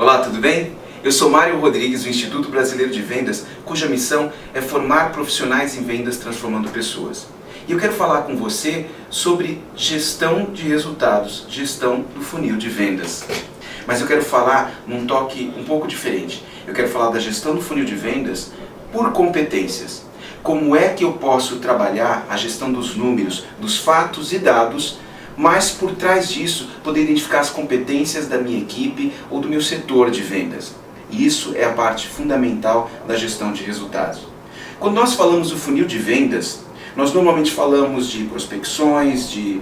Olá, tudo bem? Eu sou Mário Rodrigues, do Instituto Brasileiro de Vendas, cuja missão é formar profissionais em vendas transformando pessoas. E eu quero falar com você sobre gestão de resultados, gestão do funil de vendas. Mas eu quero falar num toque um pouco diferente. Eu quero falar da gestão do funil de vendas por competências. Como é que eu posso trabalhar a gestão dos números, dos fatos e dados, mas por trás disso poder identificar as competências da minha equipe ou do meu setor de vendas. E isso é a parte fundamental da gestão de resultados. Quando nós falamos do funil de vendas, nós normalmente falamos de prospecções, de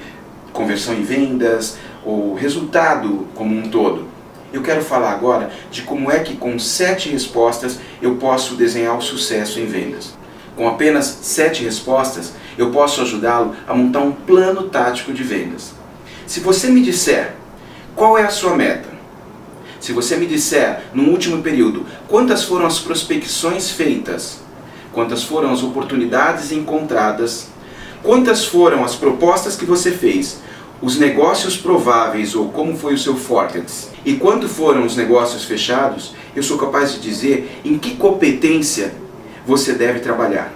conversão em vendas, ou resultado como um todo. Eu quero falar agora de como é que com 7 respostas eu posso desenhar o sucesso em vendas. Com apenas 7 respostas, eu posso ajudá-lo a montar um plano tático de vendas. Se você me disser qual é a sua meta, se você me disser no último período quantas foram as prospecções feitas, quantas foram as oportunidades encontradas, quantas foram as propostas que você fez, os negócios prováveis ou como foi o seu forecast e quanto foram os negócios fechados, eu sou capaz de dizer em que competência você deve trabalhar.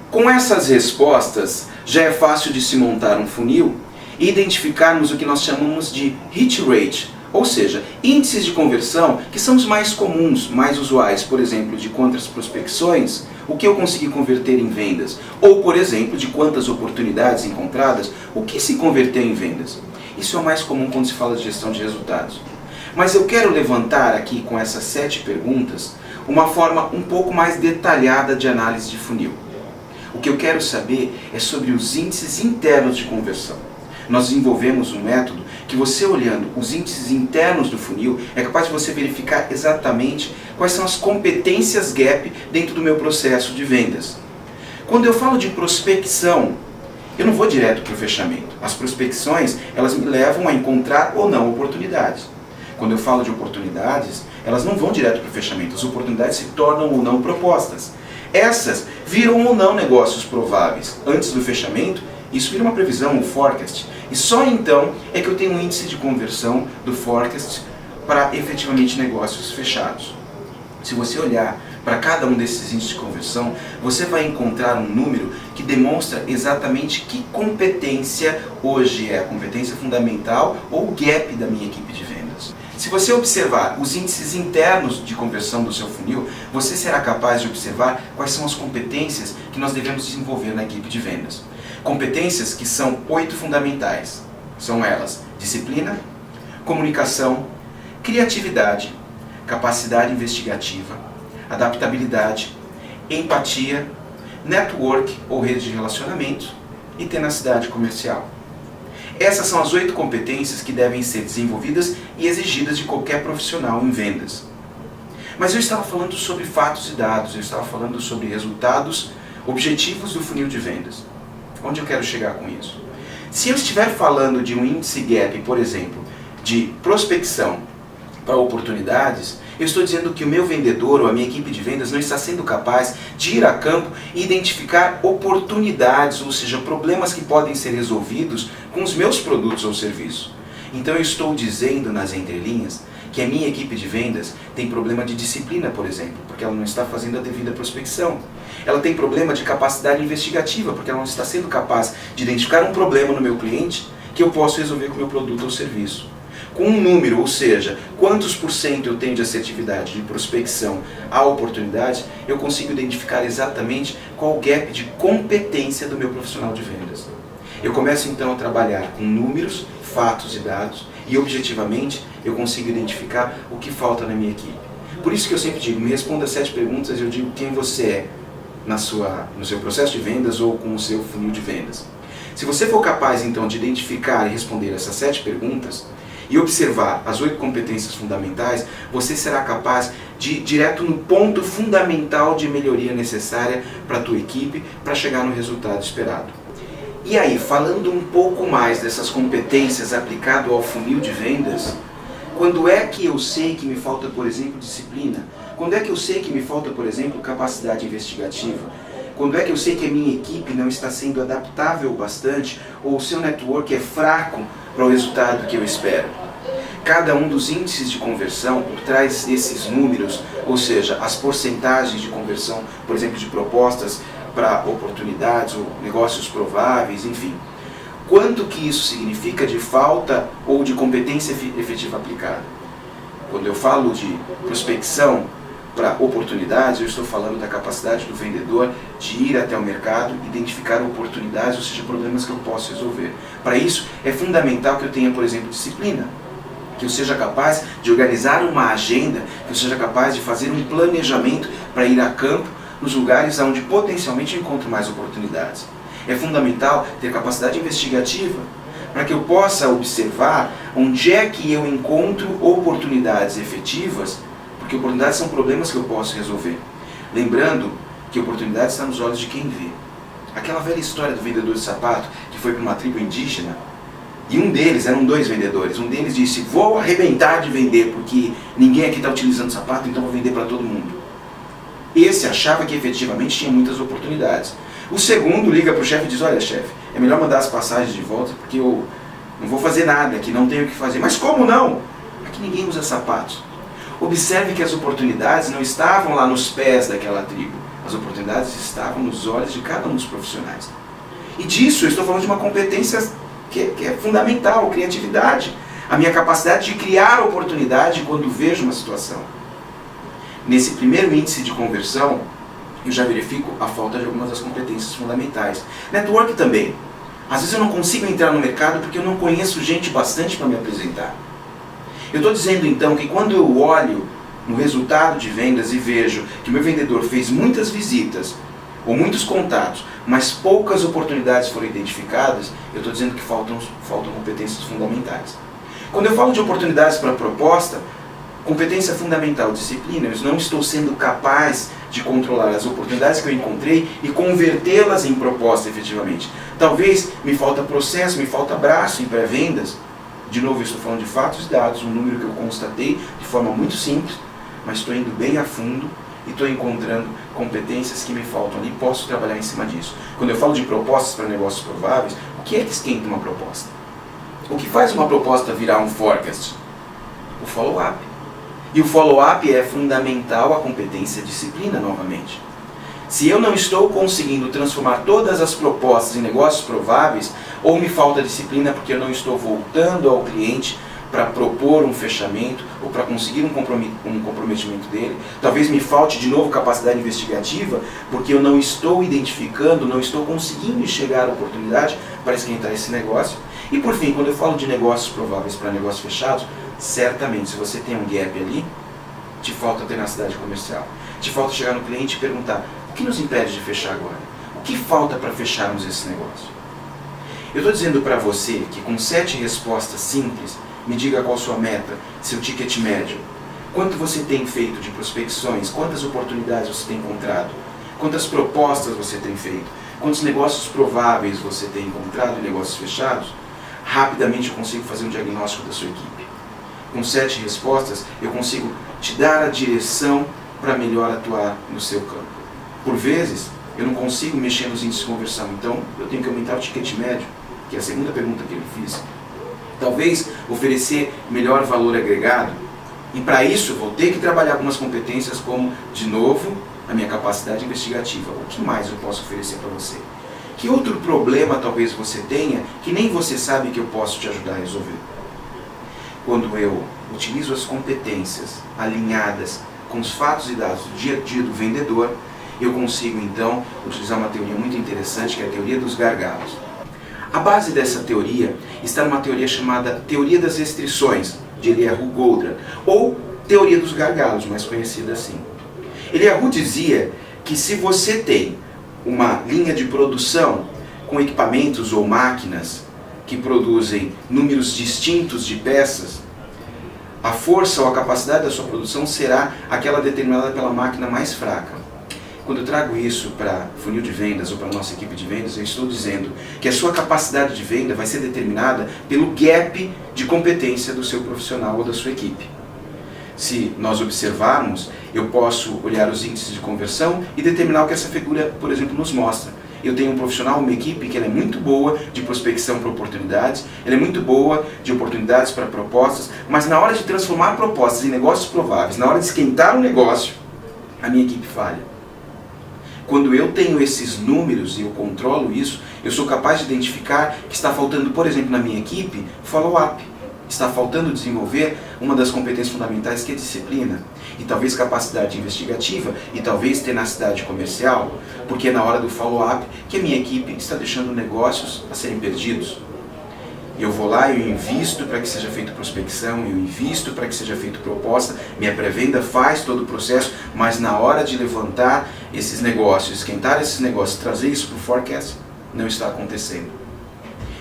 Com essas respostas, já é fácil de se montar um funil e identificarmos o que nós chamamos de hit rate, ou seja, índices de conversão que são os mais comuns, mais usuais, por exemplo, de quantas prospecções, o que eu consegui converter em vendas, ou, por exemplo, de quantas oportunidades encontradas, o que se converteu em vendas. Isso é o mais comum quando se fala de gestão de resultados. Mas eu quero levantar aqui com essas 7 perguntas uma forma um pouco mais detalhada de análise de funil. O que eu quero saber é sobre os índices internos de conversão. Nós desenvolvemos um método que você olhando os índices internos do funil é capaz de você verificar exatamente quais são as competências gap dentro do meu processo de vendas. Quando eu falo de prospecção, eu não vou direto para o fechamento. As prospecções, elas me levam a encontrar ou não oportunidades. Quando eu falo de oportunidades, elas não vão direto para o fechamento. As oportunidades se tornam ou não propostas. Essas viram ou não negócios prováveis. Antes do fechamento, isso vira uma previsão, um forecast. E só então é que eu tenho um índice de conversão do forecast para efetivamente negócios fechados. Se você olhar para cada um desses índices de conversão, você vai encontrar um número que demonstra exatamente que competência hoje é a competência fundamental ou o gap da minha equipe de vendas. Se você observar os índices internos de conversão do seu funil, você será capaz de observar quais são as competências que nós devemos desenvolver na equipe de vendas. Competências que são 8 fundamentais. São elas: disciplina, comunicação, criatividade, capacidade investigativa, adaptabilidade, empatia, network ou rede de relacionamento e tenacidade comercial. Essas são as 8 competências que devem ser desenvolvidas e exigidas de qualquer profissional em vendas. Mas eu estava falando sobre fatos e dados, eu estava falando sobre resultados, objetivos do funil de vendas. Onde eu quero chegar com isso? Se eu estiver falando de um índice gap, por exemplo, de prospecção para oportunidades, eu estou dizendo que o meu vendedor ou a minha equipe de vendas não está sendo capaz de ir a campo e identificar oportunidades, ou seja, problemas que podem ser resolvidos com os meus produtos ou serviços. Então eu estou dizendo nas entrelinhas que a minha equipe de vendas tem problema de disciplina, por exemplo, porque ela não está fazendo a devida prospecção. Ela tem problema de capacidade investigativa, porque ela não está sendo capaz de identificar um problema no meu cliente que eu posso resolver com o meu produto ou serviço. Com um número, ou seja, quantos por cento eu tenho de assertividade, de prospecção a oportunidade, eu consigo identificar exatamente qual o gap de competência do meu profissional de vendas. Eu começo então a trabalhar com números, fatos e dados e objetivamente eu consigo identificar o que falta na minha equipe. Por isso que eu sempre digo, me responda 7 perguntas e eu digo quem você é no seu processo de vendas ou com o seu funil de vendas. Se você for capaz então de identificar e responder essas 7 perguntas, e observar as 8 competências fundamentais, você será capaz de ir direto no ponto fundamental de melhoria necessária para a tua equipe para chegar no resultado esperado. E aí, falando um pouco mais dessas competências aplicado ao funil de vendas, quando é que eu sei que me falta, por exemplo, disciplina? Quando é que eu sei que me falta, por exemplo, capacidade investigativa? Quando é que eu sei que a minha equipe não está sendo adaptável bastante ou o seu network é fraco para o resultado que eu espero? cada um dos índices de conversão, por trás desses números, ou seja, as porcentagens de conversão, por exemplo, de propostas para oportunidades ou negócios prováveis, enfim. Quanto que isso significa de falta ou de competência efetiva aplicada? Quando eu falo de prospecção para oportunidades, eu estou falando da capacidade do vendedor de ir até o mercado, identificar oportunidades, ou seja, problemas que eu posso resolver. Para isso, é fundamental que eu tenha, por exemplo, disciplina. Que eu seja capaz de organizar uma agenda, que eu seja capaz de fazer um planejamento para ir a campo nos lugares onde potencialmente eu encontro mais oportunidades. É fundamental ter capacidade investigativa para que eu possa observar onde é que eu encontro oportunidades efetivas, porque oportunidades são problemas que eu posso resolver. Lembrando que oportunidade está nos olhos de quem vê. Aquela velha história do vendedor de sapato que foi para uma tribo indígena, e um deles, eram dois vendedores, um deles disse: vou arrebentar de vender, porque ninguém aqui está utilizando sapato, então vou vender para todo mundo. Esse achava que efetivamente tinha muitas oportunidades. O segundo liga para o chefe e diz: olha, chefe, é melhor mandar as passagens de volta, porque eu não vou fazer nada aqui, não tenho o que fazer. Mas como não? Aqui ninguém usa sapatos. Observe que as oportunidades não estavam lá nos pés daquela tribo, as oportunidades estavam nos olhos de cada um dos profissionais. E disso eu estou falando de uma competência que é fundamental, criatividade, a minha capacidade de criar oportunidade quando vejo uma situação. Nesse primeiro índice de conversão, eu já verifico a falta de algumas das competências fundamentais. Network também. Às vezes eu não consigo entrar no mercado porque eu não conheço gente bastante para me apresentar. Eu estou dizendo então que quando eu olho no resultado de vendas e vejo que o meu vendedor fez muitas visitas ou muitos contatos, mas poucas oportunidades foram identificadas, eu estou dizendo que faltam competências fundamentais. Quando eu falo de oportunidades para proposta, competência fundamental, disciplina, eu não estou sendo capaz de controlar as oportunidades que eu encontrei e convertê-las em proposta efetivamente. Talvez me falta processo, me falta braço em pré-vendas. De novo, eu estou falando de fatos e dados, um número que eu constatei de forma muito simples, mas estou indo bem a fundo e estou encontrando competências que me faltam ali e posso trabalhar em cima disso. Quando eu falo de propostas para negócios prováveis, o que é que esquenta uma proposta? O que faz uma proposta virar um forecast? O follow-up. E o follow-up é fundamental à competência e disciplina novamente. Se eu não estou conseguindo transformar todas as propostas em negócios prováveis, ou me falta disciplina porque eu não estou voltando ao cliente para propor um fechamento ou para conseguir um comprometimento dele, talvez me falte de novo capacidade investigativa porque eu não estou identificando, não estou conseguindo enxergar a oportunidade para esquentar esse negócio. E por fim, quando eu falo de negócios prováveis para negócios fechados, certamente se você tem um gap ali, te falta tenacidade comercial, te falta chegar no cliente e perguntar: o que nos impede de fechar agora? O que falta para fecharmos esse negócio? Eu estou dizendo para você que com 7 respostas simples, me diga qual sua meta, seu ticket médio, quanto você tem feito de prospecções, quantas oportunidades você tem encontrado, quantas propostas você tem feito, quantos negócios prováveis você tem encontrado e negócios fechados, rapidamente eu consigo fazer um diagnóstico da sua equipe. Com 7 respostas, eu consigo te dar a direção para melhor atuar no seu campo. Por vezes, eu não consigo mexer nos índices de conversão, então eu tenho que aumentar o ticket médio, que é a segunda pergunta que eu fiz. Talvez oferecer melhor valor agregado, e para isso eu vou ter que trabalhar algumas competências como, de novo, a minha capacidade investigativa. O que mais eu posso oferecer para você? Que outro problema talvez você tenha que nem você sabe que eu posso te ajudar a resolver? Quando eu utilizo as competências alinhadas com os fatos e dados do dia a dia do vendedor, eu consigo então utilizar uma teoria muito interessante, que é a teoria dos gargalos. A base dessa teoria está numa teoria chamada Teoria das Restrições, de Eliyahu Goldratt, ou Teoria dos Gargalos, mais conhecida assim. Eliyahu dizia que se você tem uma linha de produção com equipamentos ou máquinas que produzem números distintos de peças, a força ou a capacidade da sua produção será aquela determinada pela máquina mais fraca. Quando eu trago isso para funil de vendas ou para a nossa equipe de vendas, eu estou dizendo que a sua capacidade de venda vai ser determinada pelo gap de competência do seu profissional ou da sua equipe. Se nós observarmos, eu posso olhar os índices de conversão e determinar o que essa figura, por exemplo, nos mostra. eu tenho um profissional, uma equipe que ela é muito boa de prospecção para oportunidades, ela é muito boa de oportunidades para propostas, mas na hora de transformar propostas em negócios prováveis, na hora de esquentar o negócio, a minha equipe falha. Quando eu tenho esses números e eu controlo isso, eu sou capaz de identificar que está faltando, por exemplo, na minha equipe, follow-up. Está faltando desenvolver uma das competências fundamentais, que é disciplina. E talvez capacidade investigativa, e talvez tenacidade comercial, porque é na hora do follow-up que a minha equipe está deixando negócios a serem perdidos. Eu vou lá, eu invisto para que seja feita prospecção, eu invisto para que seja feita proposta, minha pré-venda faz todo o processo, mas na hora de levantar esses negócios, esquentar esses negócios, trazer isso para o forecast, não está acontecendo.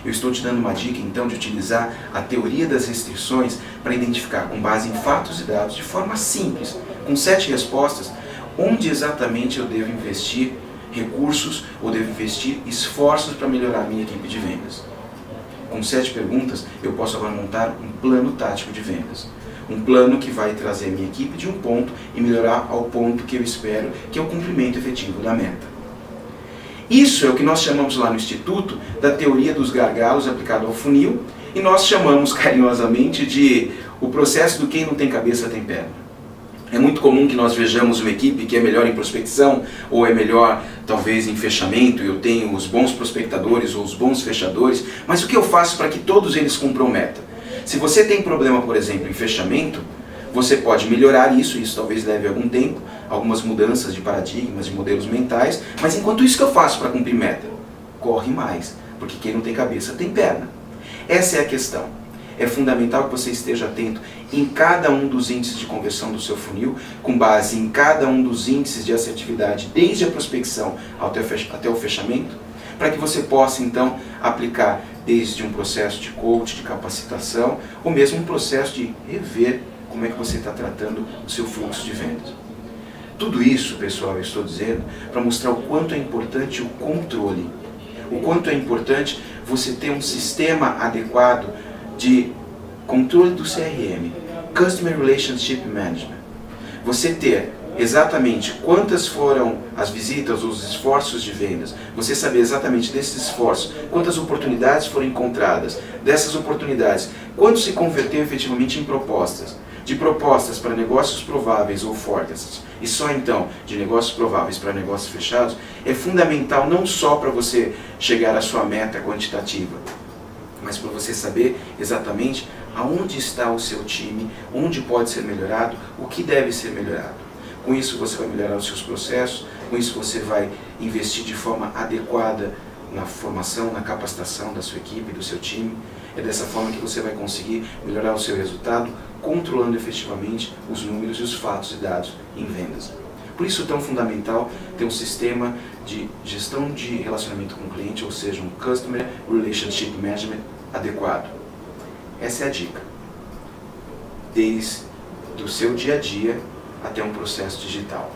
Eu estou te dando uma dica então de utilizar a teoria das restrições para identificar, com base em fatos e dados, de forma simples, com 7 respostas, onde exatamente eu devo investir recursos ou devo investir esforços para melhorar a minha equipe de vendas. Com 7 perguntas, eu posso agora montar um plano tático de vendas. Um plano que vai trazer a minha equipe de um ponto e melhorar ao ponto que eu espero, que é o cumprimento efetivo da meta. Isso é o que nós chamamos lá no Instituto da teoria dos gargalos aplicado ao funil, e nós chamamos carinhosamente de o processo do quem não tem cabeça tem perna. É muito comum que nós vejamos uma equipe que é melhor em prospecção, ou é melhor talvez em fechamento, eu tenho os bons prospectadores ou os bons fechadores, mas o que eu faço para que todos eles cumpram meta? Se você tem problema, por exemplo, em fechamento, você pode melhorar isso talvez leve algum tempo, algumas mudanças de paradigmas, de modelos mentais, mas enquanto isso que eu faço para cumprir meta? Corre mais, porque quem não tem cabeça tem perna. Essa é a questão. É fundamental que você esteja atento em cada um dos índices de conversão do seu funil, com base em cada um dos índices de assertividade, desde a prospecção até o fechamento, para que você possa então aplicar desde um processo de coach, de capacitação, ou mesmo um processo de rever como é que você está tratando o seu fluxo de vendas. Tudo isso, pessoal, eu estou dizendo para mostrar o quanto é importante o controle, o quanto é importante você ter um sistema adequado de controle do CRM, Customer Relationship Management. Você ter exatamente quantas foram as visitas, os esforços de vendas, você saber exatamente desses esforços, quantas oportunidades foram encontradas, dessas oportunidades, quanto se converteu efetivamente em propostas, de propostas para negócios prováveis ou forecasts, e só então de negócios prováveis para negócios fechados, é fundamental não só para você chegar à sua meta quantitativa, mas para você saber exatamente aonde está o seu time, onde pode ser melhorado, o que deve ser melhorado. Com isso você vai melhorar os seus processos, com isso você vai investir de forma adequada na formação, na capacitação da sua equipe, do seu time. É dessa forma que você vai conseguir melhorar o seu resultado, controlando efetivamente os números e os fatos e dados em vendas. Por isso é tão fundamental ter um sistema de gestão de relacionamento com o cliente, ou seja, um Customer Relationship Management adequado. Essa é a dica. Desde o seu dia a dia até um processo digital.